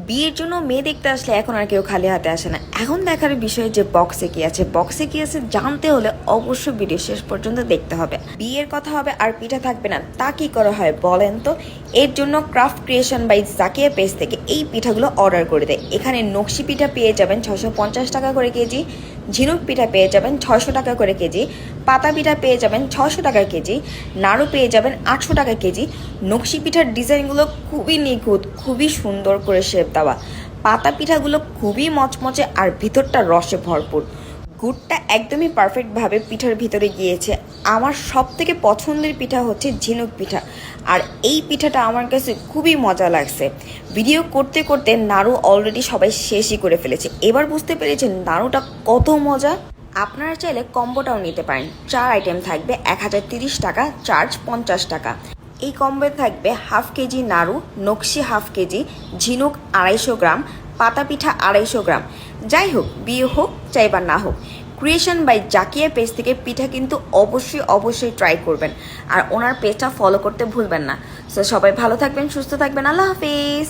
বিয়ের জন্য মেয়ে দেখতে আসলে এখন আর কেউ খালি হাতে আসে না। এখন দেখার বিষয় যে বক্সে কি আছে, জানতে হলে অবশ্যই ভিডিও শেষ পর্যন্ত দেখতে হবে। বিয়ের কথা হবে আর পিঠা থাকবে না, তা কি করা হয় বলেন তো? এর জন্য craft creation by Zakia page থেকে এই পিঠাগুলো অর্ডার করে দেয়। এখানে নকশি পিঠা পেয়ে যাবেন 650 টাকা করে কেজি, ঝিনুক পিঠা পেয়ে যাবেন 600 টাকা করে কেজি, পাতা পিঠা পেয়ে যাবেন 600 টাকা কেজি, নাড়ু পেয়ে যাবেন 800 টাকা কেজি। নকশি পিঠার ডিজাইনগুলো খুবই নিখুঁত, খুবই সুন্দর করে শেপ দেওয়া। পাতা পিঠাগুলো খুবই মচমচে আর ভিতরটা রসে ভরপুর। গুড়টা একদমই পারফেক্টভাবে পিঠার ভিতরে গিয়েছে। আমার সব থেকে পছন্দের পিঠা হচ্ছে ঝিনুক পিঠা, আর এই পিঠাটা আমার কাছে খুবই মজা লাগছে। ভিডিও করতে করতে নাড়ু অলরেডি সবাই শেষই করে ফেলেছে। এবার বুঝতে পেরেছেন নাড়ুটা কত মজা। আপনারা চাইলে কম্বোটাও নিতে পারেন। 4 আইটেম থাকবে, 1030 টাকা, চার্জ 50 টাকা। এই কম্বোতে থাকবে হাফ কেজি নাড়ু, নকশি হাফ কেজি, ঝিনুক 250 গ্রাম, পাতা পিঠা 250 গ্রাম। যাই হোক, বিয়ে হোক চাই বা না হোক, ক্রিয়েশন বাই জাকিয়া পেজ থেকে পিঠা কিন্তু অবশ্যই ট্রাই করবেন, আর ওনার পেজটা ফলো করতে ভুলবেন না। সো সবাই ভালো থাকবেন, সুস্থ থাকবেন, আল্লাহ হাফিজ।